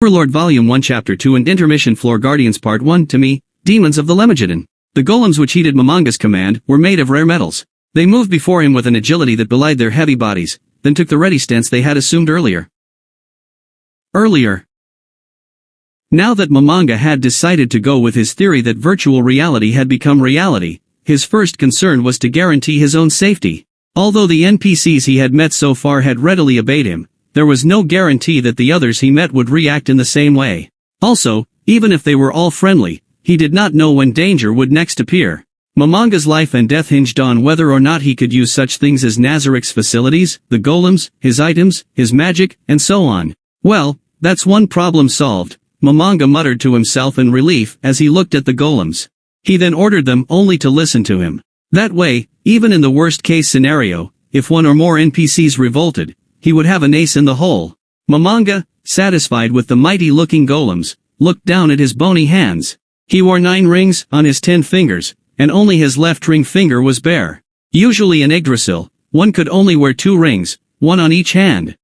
Overlord Volume 1 Chapter 2 and Intermission Floor Guardians Part 1 to me, Demons of the Lemagedon. The golems which heeded Momonga's command were made of rare metals. They moved before him with an agility that belied their heavy bodies, then took the ready stance they had assumed earlier. Now that Momonga had decided to go with his theory that virtual reality had become reality, his first concern was to guarantee his own safety. Although the NPCs he had met so far had readily obeyed him, there was no guarantee that the others he met would react in the same way. Also, even if they were all friendly, he did not know when danger would next appear. Momonga's life and death hinged on whether or not he could use such things as Nazarik's facilities, the golems, his items, his magic, and so on. Well, that's one problem solved, Momonga muttered to himself in relief as he looked at the golems. He then ordered them only to listen to him. That way, even in the worst-case scenario, if one or more NPCs revolted, he would have an ace in the hole. Momonga, satisfied with the mighty-looking golems, looked down at his bony hands. He wore 9 rings on his 10 fingers, and only his left ring finger was bare. Usually in Yggdrasil, one could only wear 2 rings, one on each hand.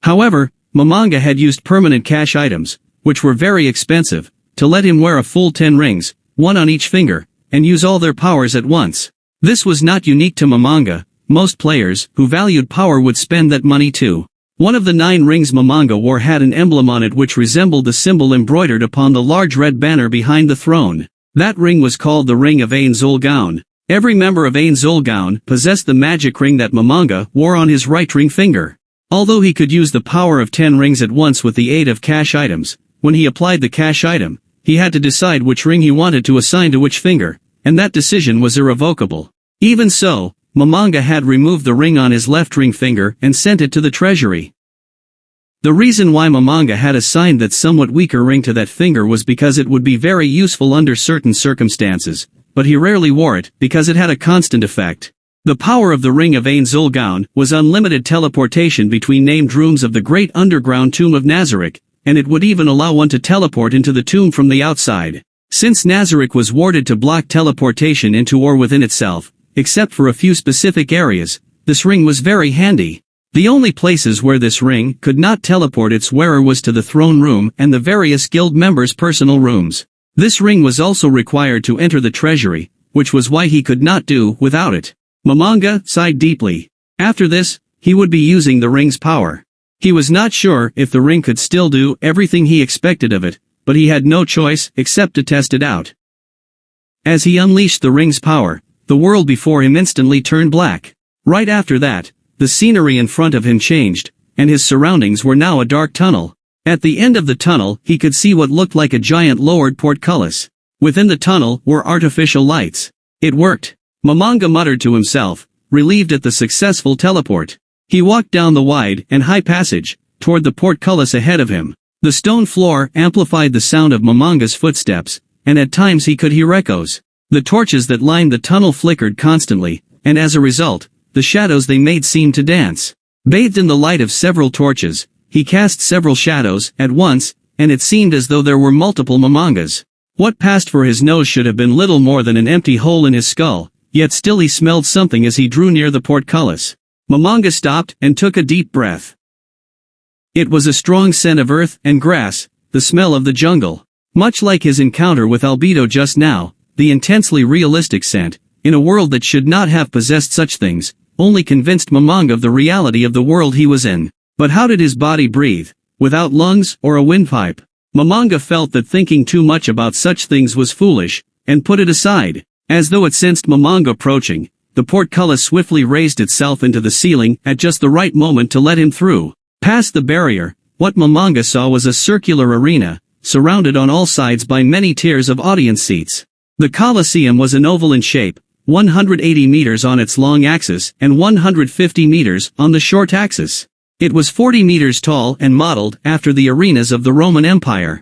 However, Momonga had used permanent cash items, which were very expensive, to let him wear a full 10 rings, one on each finger, and use all their powers at once. This was not unique to Momonga. Most players who valued power would spend that money too. One of the 9 rings Momonga wore had an emblem on it which resembled the symbol embroidered upon the large red banner behind the throne. That ring was called the Ring of Ain Zulgaun. Every member of Ain Zulgaun possessed the magic ring that Momonga wore on his right ring finger. Although he could use the power of 10 rings at once with the aid of cash items, when he applied the cash item, he had to decide which ring he wanted to assign to which finger, and that decision was irrevocable. Even so, Momonga had removed the ring on his left ring finger and sent it to the treasury. The reason why Momonga had assigned that somewhat weaker ring to that finger was because it would be very useful under certain circumstances, but he rarely wore it because it had a constant effect. The power of the Ring of Ain Zulgaun was unlimited teleportation between named rooms of the great underground tomb of Nazarik, and it would even allow one to teleport into the tomb from the outside. Since Nazarik was warded to block teleportation into or within itself, except for a few specific areas, this ring was very handy. The only places where this ring could not teleport its wearer was to the throne room and the various guild members' personal rooms. This ring was also required to enter the treasury, which was why he could not do without it. Momonga sighed deeply. After this, he would be using the ring's power. He was not sure if the ring could still do everything he expected of it, but he had no choice except to test it out. As he unleashed the ring's power, the world before him instantly turned black. Right after that, the scenery in front of him changed, and his surroundings were now a dark tunnel. At the end of the tunnel he could see what looked like a giant lowered portcullis. Within the tunnel were artificial lights. It worked. Momonga muttered to himself, relieved at the successful teleport. He walked down the wide and high passage, toward the portcullis ahead of him. The stone floor amplified the sound of Momonga's footsteps, and at times he could hear echoes. The torches that lined the tunnel flickered constantly, and as a result, the shadows they made seemed to dance. Bathed in the light of several torches, he cast several shadows at once, and it seemed as though there were multiple Momongas. What passed for his nose should have been little more than an empty hole in his skull, yet still he smelled something as he drew near the portcullis. Momonga stopped and took a deep breath. It was a strong scent of earth and grass, the smell of the jungle. Much like his encounter with Albedo just now, the intensely realistic scent, in a world that should not have possessed such things, only convinced Momonga of the reality of the world he was in. But how did his body breathe, without lungs or a windpipe? Momonga felt that thinking too much about such things was foolish, and put it aside. As though it sensed Momonga approaching, the portcullis swiftly raised itself into the ceiling at just the right moment to let him through. Past the barrier, what Momonga saw was a circular arena, surrounded on all sides by many tiers of audience seats. The Colosseum was an oval in shape, 180 meters on its long axis and 150 meters on the short axis. It was 40 meters tall and modeled after the arenas of the Roman Empire.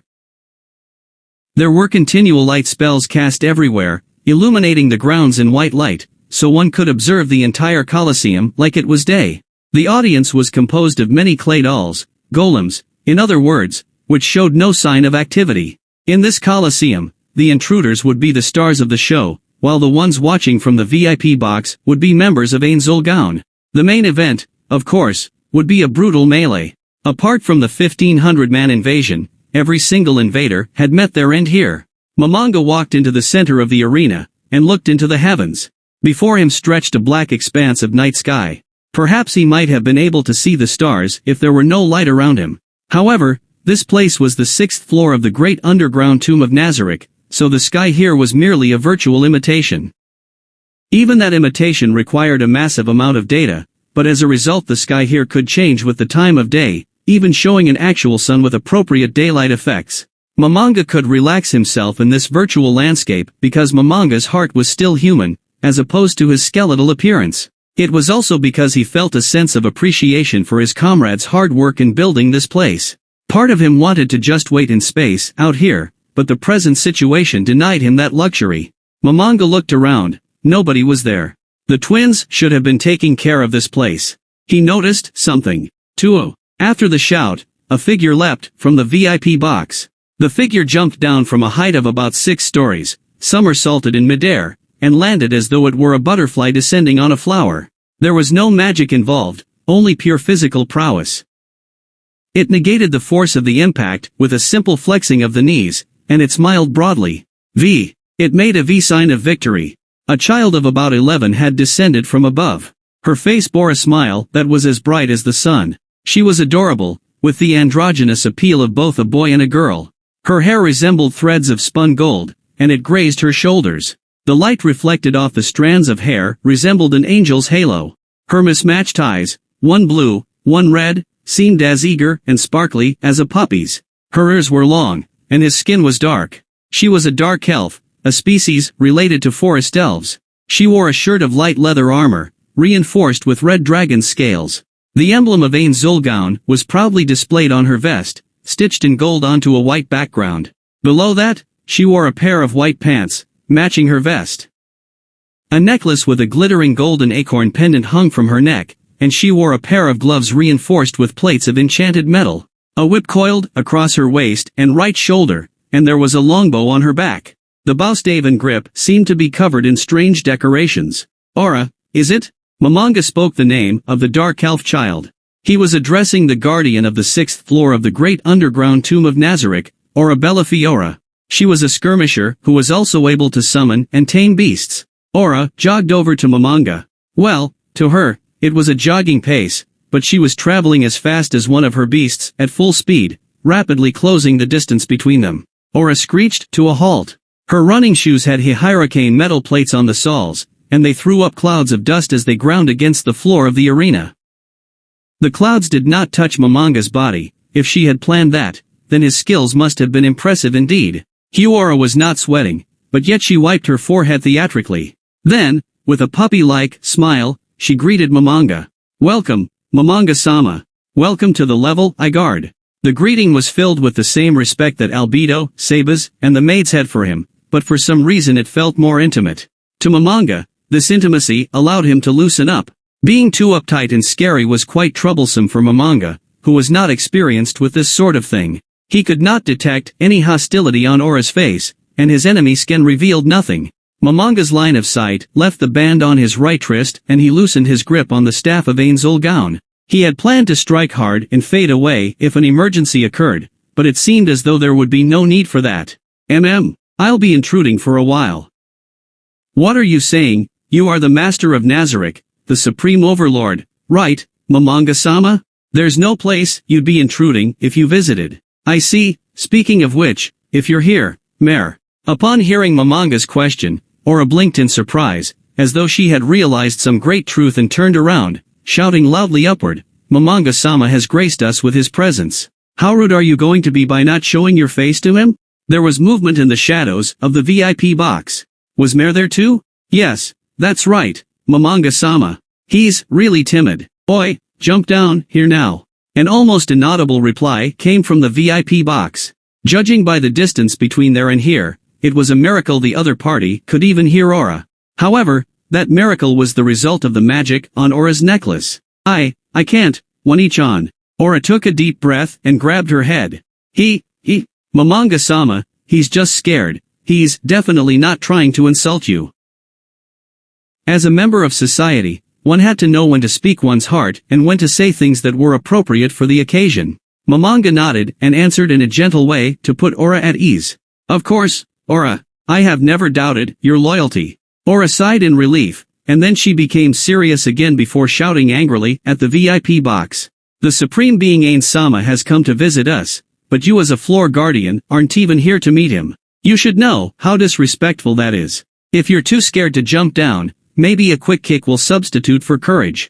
There were continual light spells cast everywhere, illuminating the grounds in white light, so one could observe the entire Colosseum like it was day. The audience was composed of many clay dolls, golems, in other words, which showed no sign of activity. In this Colosseum, the intruders would be the stars of the show, while the ones watching from the VIP box would be members of Ain Zulgaun. The main event, of course, would be a brutal melee. Apart from the 1,500-man invasion, every single invader had met their end here. Momonga walked into the center of the arena, and looked into the heavens. Before him stretched a black expanse of night sky. Perhaps he might have been able to see the stars if there were no light around him. However, this place was the 6th floor of the great underground tomb of Nazareth, so the sky here was merely a virtual imitation. Even that imitation required a massive amount of data, but as a result the sky here could change with the time of day, even showing an actual sun with appropriate daylight effects. Momonga could relax himself in this virtual landscape because Momonga's heart was still human, as opposed to his skeletal appearance. It was also because he felt a sense of appreciation for his comrades' hard work in building this place. Part of him wanted to just wait in space, out here, but the present situation denied him that luxury. Momonga looked around. Nobody was there. The twins should have been taking care of this place. He noticed something. Tuo. After the shout, a figure leapt from the VIP box. The figure jumped down from a height of about 6 stories, somersaulted in midair, and landed as though it were a butterfly descending on a flower. There was no magic involved, only pure physical prowess. It negated the force of the impact with a simple flexing of the knees, and it smiled broadly. V. It made a V sign of victory. A child of about 11 had descended from above. Her face bore a smile that was as bright as the sun. She was adorable, with the androgynous appeal of both a boy and a girl. Her hair resembled threads of spun gold, and it grazed her shoulders. The light reflected off the strands of hair resembled an angel's halo. Her mismatched eyes, one blue, one red, seemed as eager and sparkly as a puppy's. Her ears were long, and his skin was dark. She was a dark elf, a species related to forest elves. She wore a shirt of light leather armor, reinforced with red dragon scales. The emblem of Ain Zulgaun was proudly displayed on her vest, stitched in gold onto a white background. Below that, she wore a pair of white pants, matching her vest. A necklace with a glittering golden acorn pendant hung from her neck, and she wore a pair of gloves reinforced with plates of enchanted metal. A whip coiled across her waist and right shoulder, and there was a longbow on her back. The bowstave and grip seemed to be covered in strange decorations. Aura, is it? Momonga spoke the name of the dark elf child. He was addressing the guardian of the 6th floor of the great underground tomb of Nazareth, Aura Bellafiora. She was a skirmisher who was also able to summon and tame beasts. Aura jogged over to Momonga. Well, to her, it was a jogging pace, but she was traveling as fast as one of her beasts at full speed, rapidly closing the distance between them. Aura screeched to a halt. Her running shoes had hurricane metal plates on the soles, and they threw up clouds of dust as they ground against the floor of the arena. The clouds did not touch Momonga's body. If she had planned that, then his skills must have been impressive indeed. Aura was not sweating, but yet she wiped her forehead theatrically. Then, with a puppy-like smile, she greeted Momonga. Welcome, Momonga-sama. Welcome to the level I guard. The greeting was filled with the same respect that Albedo, Sabas, and the maids had for him, but for some reason it felt more intimate. To Momonga, this intimacy allowed him to loosen up. Being too uptight and scary was quite troublesome for Momonga, who was not experienced with this sort of thing. He could not detect any hostility on Aura's face, and his enemy skin revealed nothing. Momonga's line of sight left the band on his right wrist and he loosened his grip on the staff of Ain Zulgaun. He had planned to strike hard and fade away if an emergency occurred, but it seemed as though there would be no need for that. I'll be intruding for a while. What are you saying? You are the master of Nazareth, the supreme overlord, right, Momonga-sama? There's no place you'd be intruding if you visited. I see. Speaking of which, if you're here, Mare. Upon hearing Momonga's question, Aura blinked in surprise, as though she had realized some great truth and turned around, shouting loudly upward, Momonga-sama has graced us with his presence. How rude are you going to be by not showing your face to him? There was movement in the shadows of the VIP box. Was Mare there too? Yes, that's right, Momonga-sama. He's really timid. Oi, jump down, here now. An almost inaudible reply came from the VIP box. Judging by the distance between there and here, it was a miracle the other party could even hear Aura. However, that miracle was the result of the magic on Aura's necklace. I can't, one each on. Aura took a deep breath and grabbed her head. Momonga-sama, he's just scared. He's definitely not trying to insult you. As a member of society, one had to know when to speak one's heart and when to say things that were appropriate for the occasion. Momonga nodded and answered in a gentle way to put Aura at ease. Of course, Aura. I have never doubted your loyalty. Aura sighed in relief, and then she became serious again before shouting angrily at the VIP box. The Supreme Being Ain-sama has come to visit us, but you as a floor guardian aren't even here to meet him. You should know how disrespectful that is. If you're too scared to jump down, maybe a quick kick will substitute for courage.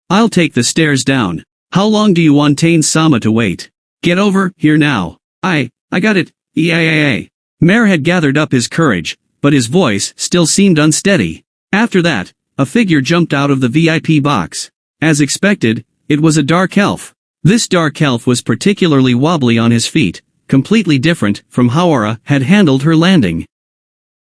I'll take the stairs down. How long do you want Ain-sama to wait? Get over here now. I got it. Yeah. Mare had gathered up his courage, but his voice still seemed unsteady. After that, a figure jumped out of the VIP box. As expected, it was a dark elf. This dark elf was particularly wobbly on his feet, completely different from how Aura had handled her landing.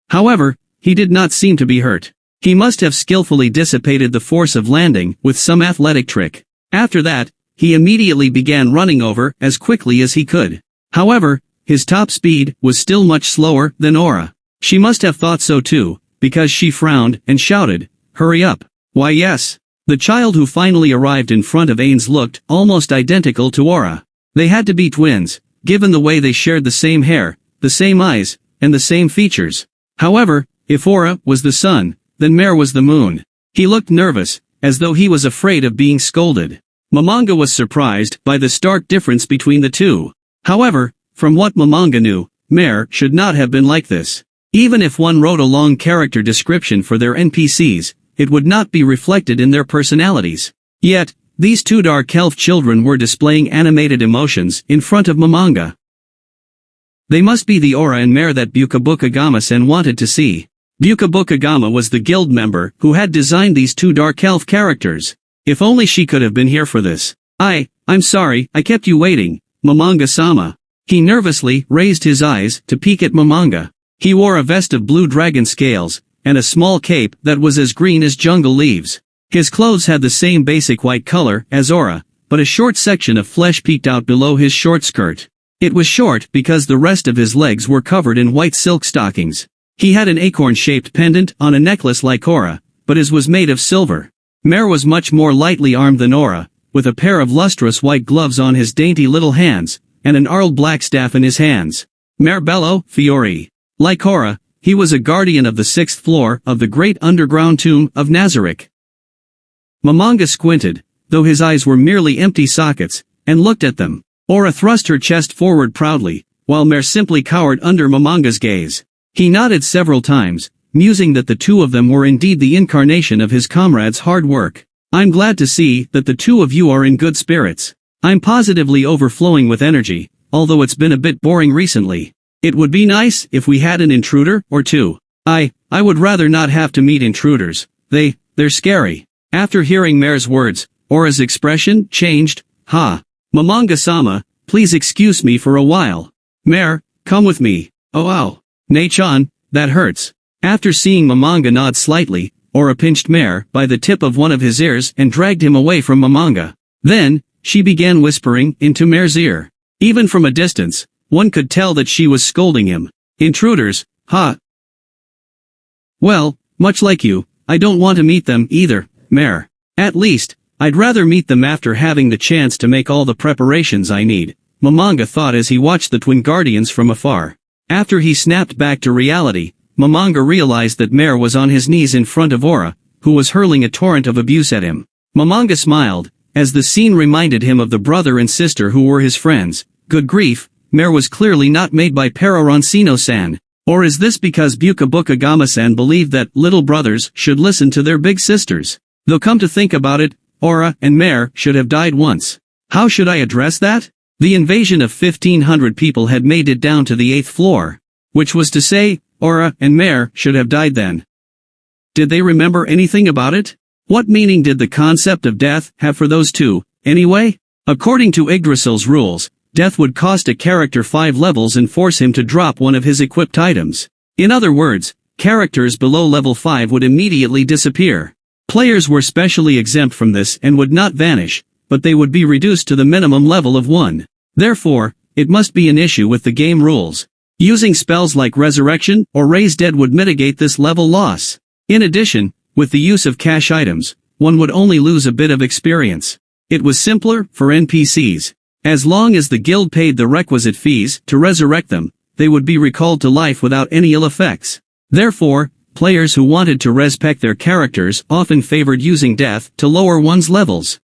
However, he did not seem to be hurt. He must have skillfully dissipated the force of landing with some athletic trick. After that, he immediately began running over as quickly as he could. However, his top speed was still much slower than Aura. She must have thought so too, because she frowned and shouted, "Hurry up." Why yes. The child who finally arrived in front of Ains looked almost identical to Aura. They had to be twins, given the way they shared the same hair, the same eyes, and the same features. However, if Aura was the sun, then Mare was the moon. He looked nervous, as though he was afraid of being scolded. Momonga was surprised by the stark difference between the two. However, from what Momonga knew, Mare should not have been like this. Even if one wrote a long character description for their NPCs, it would not be reflected in their personalities. Yet, these two dark elf children were displaying animated emotions in front of Momonga. They must be the Aura and Mare that Bukabukagama-sen wanted to see. Bukabukagama was the guild member who had designed these two dark elf characters. If only she could have been here for this. I'm sorry, I kept you waiting, Momonga-sama. He nervously raised his eyes to peek at Momonga. He wore a vest of blue dragon scales, and a small cape that was as green as jungle leaves. His clothes had the same basic white color as Aura, but a short section of flesh peeked out below his short skirt. It was short because the rest of his legs were covered in white silk stockings. He had an acorn-shaped pendant on a necklace like Aura, but his was made of silver. Mare was much more lightly armed than Aura, with a pair of lustrous white gloves on his dainty little hands, and an arled black staff in his hands. Mare Bello Fiore. Like Aura, he was a guardian of the 6th floor of the great underground tomb of Nazarick. Momonga squinted, though his eyes were merely empty sockets, and looked at them. Aura thrust her chest forward proudly, while Mare simply cowered under Momonga's gaze. He nodded several times, musing that the two of them were indeed the incarnation of his comrade's hard work. I'm glad to see that the two of you are in good spirits. I'm positively overflowing with energy, although it's been a bit boring recently. It would be nice if we had an intruder or two. I would rather not have to meet intruders. They're scary. After hearing Mare's words, Aura's expression changed. Momonga-sama, please excuse me for a while. Mare, come with me. Oh. Nei-chan, that hurts. After seeing Momonga nod slightly, Aura pinched Mare by the tip of one of his ears and dragged him away from Momonga. Then, she began whispering into Mare's ear. Even from a distance, one could tell that she was scolding him. Intruders, Well, much like you, I don't want to meet them either, Mare. At least, I'd rather meet them after having the chance to make all the preparations I need, Momonga thought as he watched the twin guardians from afar. After he snapped back to reality, Momonga realized that Mare was on his knees in front of Aura, who was hurling a torrent of abuse at him. Momonga smiled, as the scene reminded him of the brother and sister who were his friends. Good grief, Mare was clearly not made by Peroroncino-san. Or is this because Bukabukagama-san believed that little brothers should listen to their big sisters? Though come to think about it, Aura and Mare should have died once. How should I address that? The invasion of 1,500 people had made it down to the 8th floor. Which was to say, Aura and Mare should have died then. Did they remember anything about it? What meaning did the concept of death have for those two, anyway? According to Yggdrasil's rules, death would cost a character 5 levels and force him to drop one of his equipped items. In other words, characters below level 5 would immediately disappear. Players were specially exempt from this and would not vanish, but they would be reduced to the minimum level of 1. Therefore, it must be an issue with the game rules. Using spells like Resurrection or Raise Dead would mitigate this level loss. In addition, with the use of cash items, one would only lose a bit of experience. It was simpler for NPCs. As long as the guild paid the requisite fees to resurrect them, they would be recalled to life without any ill effects. Therefore, players who wanted to respec their characters often favored using death to lower one's levels.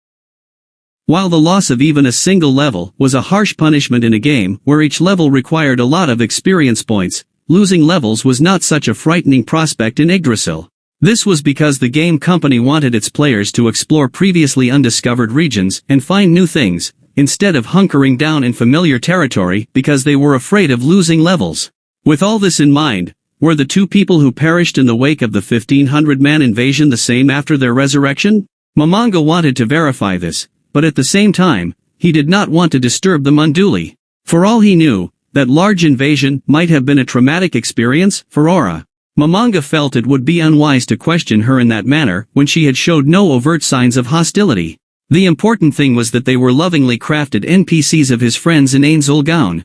While the loss of even a single level was a harsh punishment in a game where each level required a lot of experience points, losing levels was not such a frightening prospect in Yggdrasil. This was because the game company wanted its players to explore previously undiscovered regions and find new things, instead of hunkering down in familiar territory because they were afraid of losing levels. With all this in mind, were the two people who perished in the wake of the 1,500-man invasion the same after their resurrection? Momonga wanted to verify this, but at the same time, he did not want to disturb them unduly. For all he knew, that large invasion might have been a traumatic experience for Aura. Momonga felt it would be unwise to question her in that manner when she had showed no overt signs of hostility. The important thing was that they were lovingly crafted NPCs of his friends in Ainsul Gaun.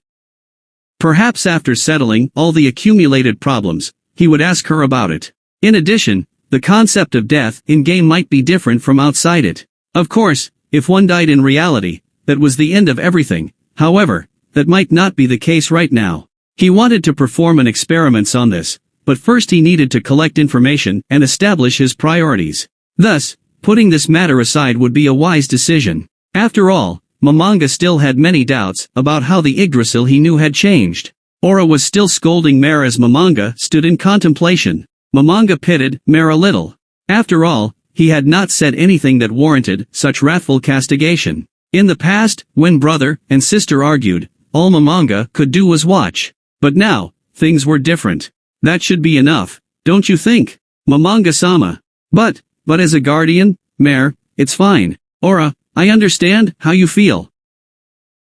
Perhaps after settling all the accumulated problems, he would ask her about it. In addition, the concept of death in-game might be different from outside it. Of course, if one died in reality, that was the end of everything. However, that might not be the case right now. He wanted to perform an experiment on this, but first he needed to collect information and establish his priorities. Thus, putting this matter aside would be a wise decision. After all, Momonga still had many doubts about how the Yggdrasil he knew had changed. Aura was still scolding Mare as Momonga stood in contemplation. Momonga pitied Mare a little. After all, he had not said anything that warranted such wrathful castigation. In the past, when brother and sister argued, all Momonga could do was watch. But now, things were different. That should be enough, don't you think? Momonga-sama. But as a guardian, Mare, it's fine. Aura, I understand how you feel.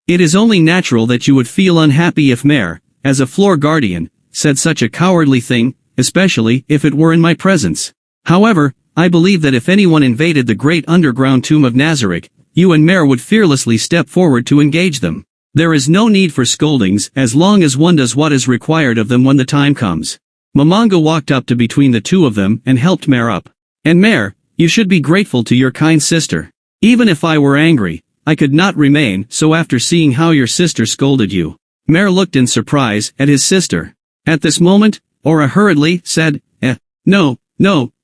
It is only natural that you would feel unhappy if Mare, as a floor guardian, said such a cowardly thing, especially if it were in my presence. However, I believe that if anyone invaded the great underground tomb of Nazarick, you and Mare would fearlessly step forward to engage them. There is no need for scoldings as long as one does what is required of them when the time comes. Momonga walked up to between the two of them and helped Mare up. And Mare, you should be grateful to your kind sister. Even if I were angry, I could not remain so after seeing how your sister scolded you. Mare looked in surprise at his sister. At this moment, Aura hurriedly said, No,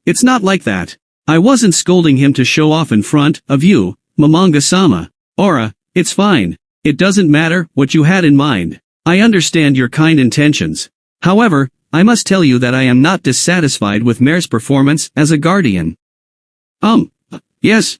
it's not like that. I wasn't scolding him to show off in front of you, Momonga-sama. Aura, it's fine. It doesn't matter what you had in mind. I understand your kind intentions. However, I must tell you that I am not dissatisfied with Mare's performance as a guardian. Yes,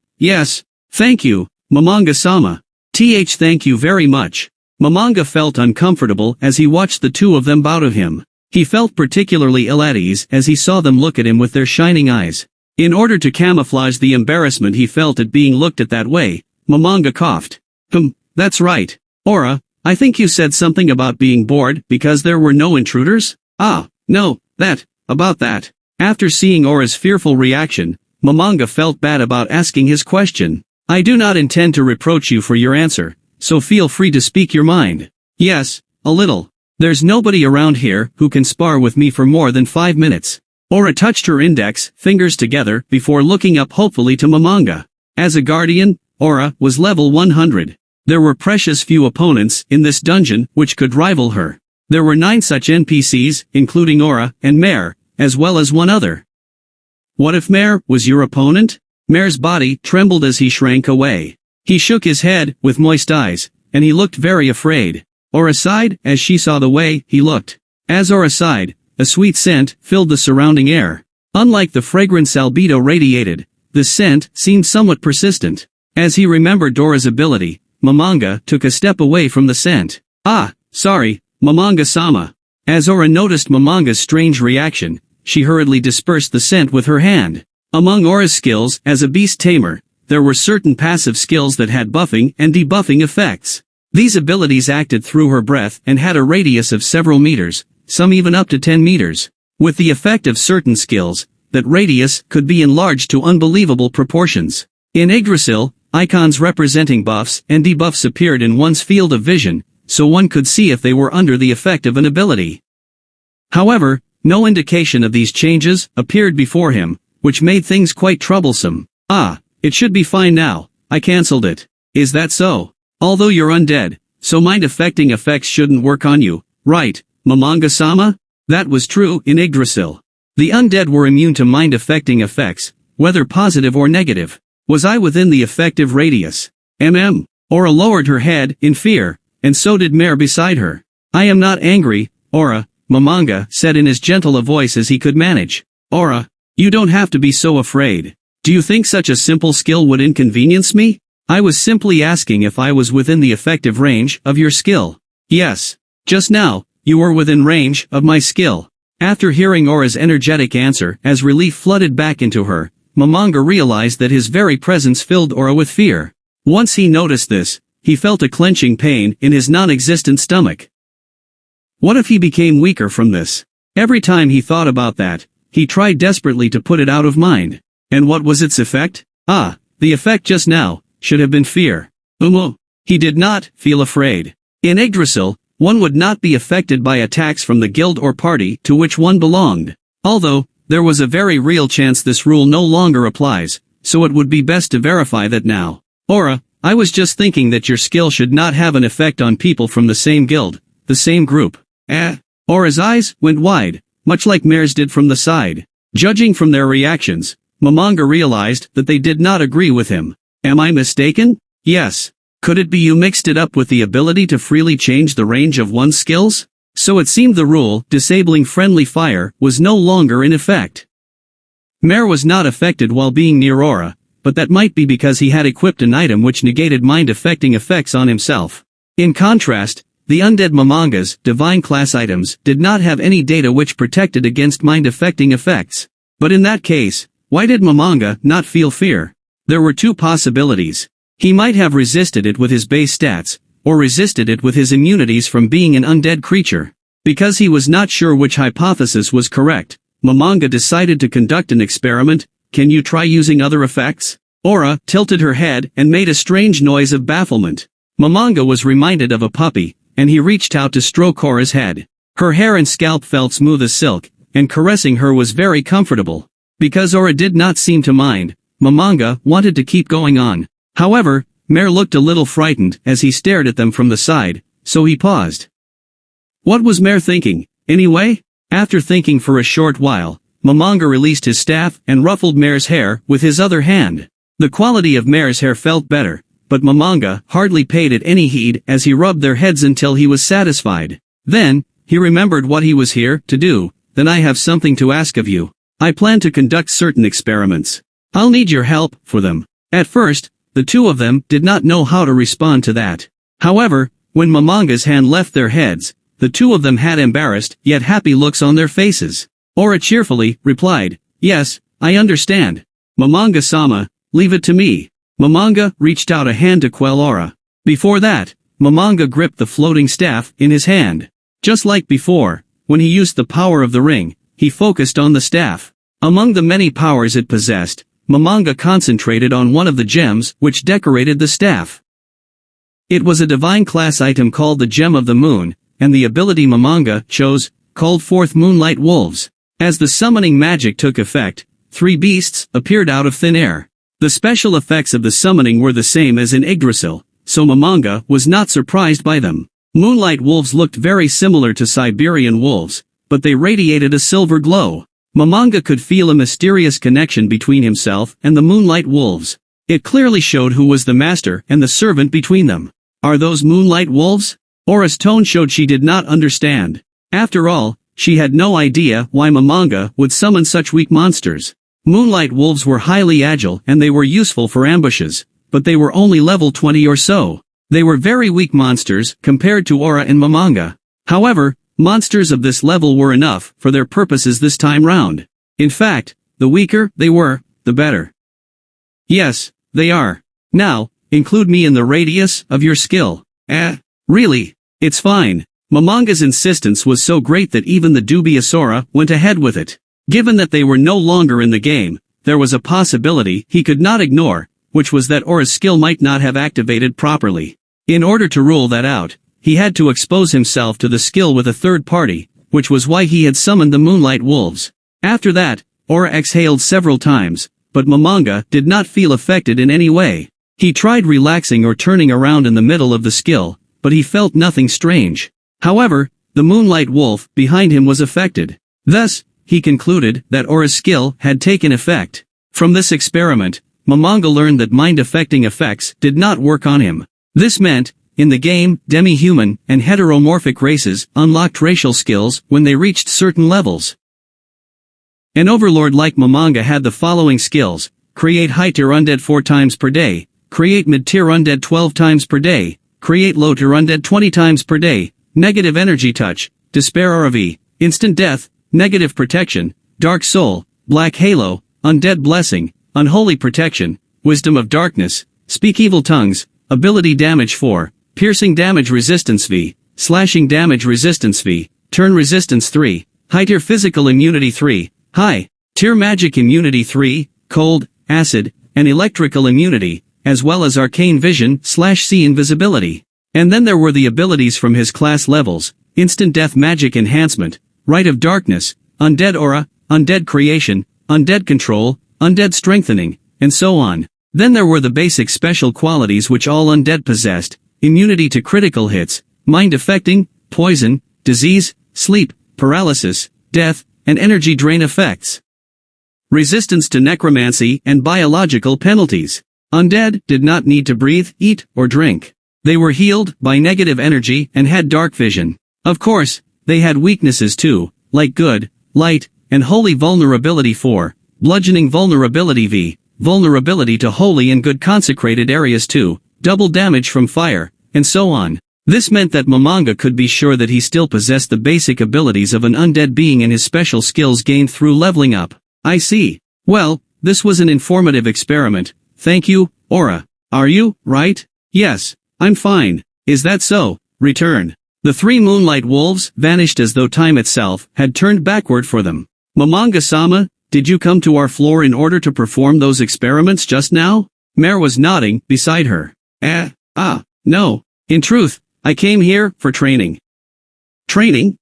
thank you, Momonga-sama. Thank you very much. Momonga felt uncomfortable as he watched the two of them bow to him. He felt particularly ill at ease as he saw them look at him with their shining eyes. In order to camouflage the embarrassment he felt at being looked at that way, Momonga coughed. That's right. Aura, I think you said something about being bored because there were no intruders? No, about that. After seeing Aura's fearful reaction, Momonga felt bad about asking his question. I do not intend to reproach you for your answer, so feel free to speak your mind. Yes, a little. There's nobody around here who can spar with me for more than 5 minutes. Aura touched her index fingers together before looking up hopefully to Momonga. As a guardian, Aura was level 100. There were precious few opponents in this dungeon which could rival her. There were 9 such NPCs, including Aura and Mare, as well as one other. What if Mare was your opponent? Mare's body trembled as he shrank away. He shook his head with moist eyes, and he looked very afraid. Aura sighed as she saw the way he looked. As Aura sighed, a sweet scent filled the surrounding air. Unlike the fragrance albedo radiated, the scent seemed somewhat persistent. As he remembered Dora's ability, Momonga took a step away from the scent. Sorry, Momonga-sama. As Aura noticed Momonga's strange reaction, she hurriedly dispersed the scent with her hand. Among Aura's skills as a beast tamer, there were certain passive skills that had buffing and debuffing effects. These abilities acted through her breath and had a radius of several meters, some even up to 10 meters. With the effect of certain skills, that radius could be enlarged to unbelievable proportions. In Yggdrasil, icons representing buffs and debuffs appeared in one's field of vision, so one could see if they were under the effect of an ability. However, no indication of these changes appeared before him, which made things quite troublesome. It should be fine now, I cancelled it. Is that so? Although you're undead, so mind-affecting effects shouldn't work on you, right, Mamanga-sama? That was true in Yggdrasil. The undead were immune to mind-affecting effects, whether positive or negative. Was I within the effective radius? Aura lowered her head, in fear, and so did Mare beside her. I am not angry, Aura, Mamanga said in as gentle a voice as he could manage. Aura, you don't have to be so afraid. Do you think such a simple skill would inconvenience me? I was simply asking if I was within the effective range of your skill. Yes. Just now, you were within range of my skill. After hearing Aura's energetic answer, as relief flooded back into her, Mamanga realized that his very presence filled Aura with fear. Once he noticed this, he felt a clenching pain in his non-existent stomach. What if he became weaker from this? Every time he thought about that, he tried desperately to put it out of mind. And what was its effect? The effect just now should have been fear. He did not feel afraid. In Yggdrasil, one would not be affected by attacks from the guild or party to which one belonged. Although, there was a very real chance this rule no longer applies, so it would be best to verify that now. Aura, I was just thinking that your skill should not have an effect on people from the same guild, the same group. Aura's eyes went wide, much like Mare's did from the side. Judging from their reactions, Mamanga realized that they did not agree with him. Am I mistaken? Yes. Could it be you mixed it up with the ability to freely change the range of one's skills? So it seemed the rule, disabling friendly fire, was no longer in effect. Mare was not affected while being near Aura, but that might be because he had equipped an item which negated mind-affecting effects on himself. In contrast, the undead Mamanga's divine class items did not have any data which protected against mind-affecting effects. But in that case, why did Mamanga not feel fear? There were two possibilities. He might have resisted it with his base stats, or resisted it with his immunities from being an undead creature. Because he was not sure which hypothesis was correct, Mamanga decided to conduct an experiment. Can you try using other effects? Aura tilted her head and made a strange noise of bafflement. Mamanga was reminded of a puppy, and he reached out to stroke Aura's head. Her hair and scalp felt smooth as silk, and caressing her was very comfortable. Because Aura did not seem to mind, Mamanga wanted to keep going on. However, Mare looked a little frightened as he stared at them from the side, so he paused. What was Mare thinking, anyway? After thinking for a short while, Mamanga released his staff and ruffled Mare's hair with his other hand. The quality of Mare's hair felt better, but Mamanga hardly paid it any heed as he rubbed their heads until he was satisfied. Then, he remembered what he was here to do. Then I have something to ask of you. I plan to conduct certain experiments. I'll need your help for them. At first, the two of them did not know how to respond to that. However, when Mamanga's hand left their heads, the two of them had embarrassed yet happy looks on their faces. Aura cheerfully replied, Yes, I understand. Mamanga-sama, leave it to me. Mamanga reached out a hand to quell Aura. Before that, Mamanga gripped the floating staff in his hand. Just like before, when he used the power of the ring, he focused on the staff. Among the many powers it possessed, Mamanga concentrated on one of the gems which decorated the staff. It was a divine class item called the Gem of the Moon, and the ability Mamanga chose called forth Moonlight Wolves. As the summoning magic took effect, 3 beasts appeared out of thin air. The special effects of the summoning were the same as in Yggdrasil, so Mamanga was not surprised by them. Moonlight wolves looked very similar to Siberian wolves, but they radiated a silver glow. Mamanga could feel a mysterious connection between himself and the Moonlight wolves. It clearly showed who was the master and the servant between them. Are those Moonlight wolves? Aura's tone showed she did not understand. After all, she had no idea why Mamanga would summon such weak monsters. Moonlight wolves were highly agile and they were useful for ambushes, but they were only level 20 or so. They were very weak monsters compared to Aura and Mamanga. However, monsters of this level were enough for their purposes this time round. In fact, the weaker they were, the better. Yes, they are. Now, include me in the radius of your skill. Really? It's fine. Mamanga's insistence was so great that even the dubious Aura went ahead with it. Given that they were no longer in the game, there was a possibility he could not ignore, which was that Aura's skill might not have activated properly. In order to rule that out, he had to expose himself to the skill with a third party, which was why he had summoned the Moonlight Wolves. After that, Aura exhaled several times, but Mamanga did not feel affected in any way. He tried relaxing or turning around in the middle of the skill, but he felt nothing strange. However, the Moonlight Wolf behind him was affected. Thus, he concluded that Aura's skill had taken effect. From this experiment, Momonga learned that mind-affecting effects did not work on him. This meant, in the game, demi-human and heteromorphic races unlocked racial skills when they reached certain levels. An overlord like Momonga had the following skills: create high-tier undead 4 times per day, create mid-tier undead 12 times per day, create low-tier undead 20 times per day, negative energy touch, despair RV, instant death, negative protection, dark soul, black halo, undead blessing, unholy protection, wisdom of darkness, speak evil tongues, ability damage 4, piercing damage resistance V, slashing damage resistance V, turn resistance 3, high-tier physical immunity 3, high-tier magic immunity 3, cold, acid, and electrical immunity, as well as arcane vision/C invisibility. And then there were the abilities from his class levels: instant death magic enhancement, rite of darkness, undead aura, undead creation, undead control, undead strengthening, and so on. Then there were the basic special qualities which all undead possessed: immunity to critical hits, mind affecting, poison, disease, sleep, paralysis, death, and energy drain effects. Resistance to necromancy and biological penalties. Undead did not need to breathe, eat, or drink. They were healed by negative energy and had dark vision. Of course, they had weaknesses too, like good, light, and holy vulnerability 4, bludgeoning vulnerability V, vulnerability to holy and good consecrated areas 2, double damage from fire, and so on. This meant that Momonga could be sure that he still possessed the basic abilities of an undead being and his special skills gained through leveling up. I see. Well, this was an informative experiment. Thank you, Aura. Are you, right? Yes, I'm fine. Is that so? Return. The 3 Moonlight Wolves vanished as though time itself had turned backward for them. Momonga-sama, did you come to our floor in order to perform those experiments just now? Mare was nodding beside her. No. In truth, I came here for training. Training?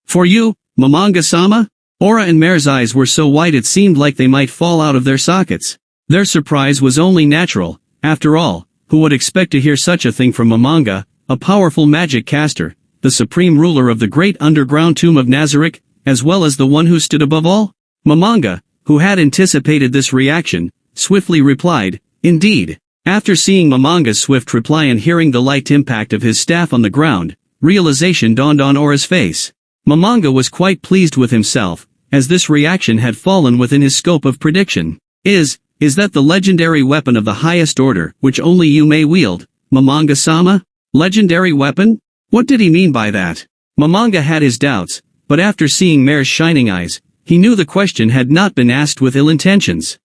For you, Momonga-sama? Aura and Mare's eyes were so wide it seemed like they might fall out of their sockets. Their surprise was only natural. After all, who would expect to hear such a thing from Momonga, a powerful magic caster, the supreme ruler of the great underground tomb of Nazarick, as well as the one who stood above all? Momonga, who had anticipated this reaction, swiftly replied, "Indeed." After seeing Momonga's swift reply and hearing the light impact of his staff on the ground, realization dawned on Aura's face. Momonga was quite pleased with himself, as this reaction had fallen within his scope of prediction. Is that the legendary weapon of the highest order, which only you may wield, Momonga-sama? Legendary weapon? What did he mean by that? Momonga had his doubts, but after seeing Mare's shining eyes, he knew the question had not been asked with ill intentions.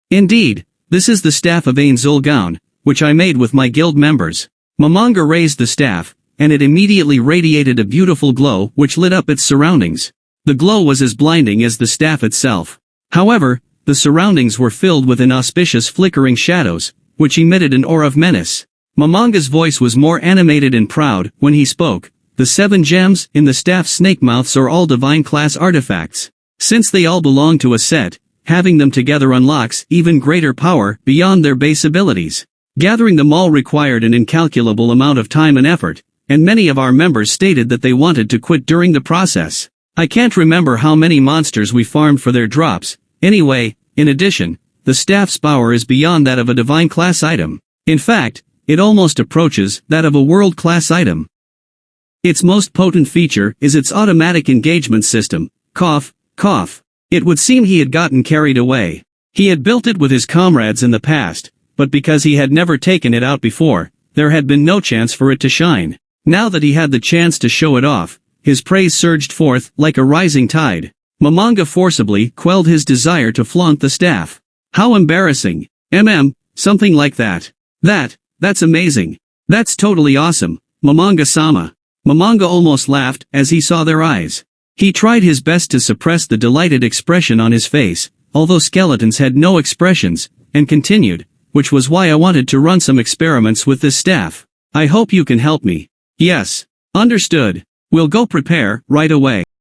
Indeed, this is the staff of Ain Zulgaun, which I made with my guild members. Momonga raised the staff, and it immediately radiated a beautiful glow which lit up its surroundings. The glow was as blinding as the staff itself. However, the surroundings were filled with inauspicious flickering shadows, which emitted an aura of menace. Momonga's voice was more animated and proud when he spoke. The 7 gems in the staff's snake mouths are all divine class artifacts. Since they all belong to a set, having them together unlocks even greater power beyond their base abilities. Gathering them all required an incalculable amount of time and effort, and many of our members stated that they wanted to quit during the process. I can't remember how many monsters we farmed for their drops. Anyway, in addition, the staff's power is beyond that of a divine class item. In fact, it almost approaches that of a world-class item. Its most potent feature is its automatic engagement system. Cough, cough. It would seem he had gotten carried away. He had built it with his comrades in the past, but because he had never taken it out before, there had been no chance for it to shine. Now that he had the chance to show it off, his praise surged forth like a rising tide. Momonga forcibly quelled his desire to flaunt the staff. How embarrassing. Something like that. That's amazing. That's totally awesome, Momonga-sama. Momonga almost laughed as he saw their eyes. He tried his best to suppress the delighted expression on his face, although skeletons had no expressions, and continued, which was why I wanted to run some experiments with this staff. I hope you can help me. Yes. Understood. We'll go prepare right away.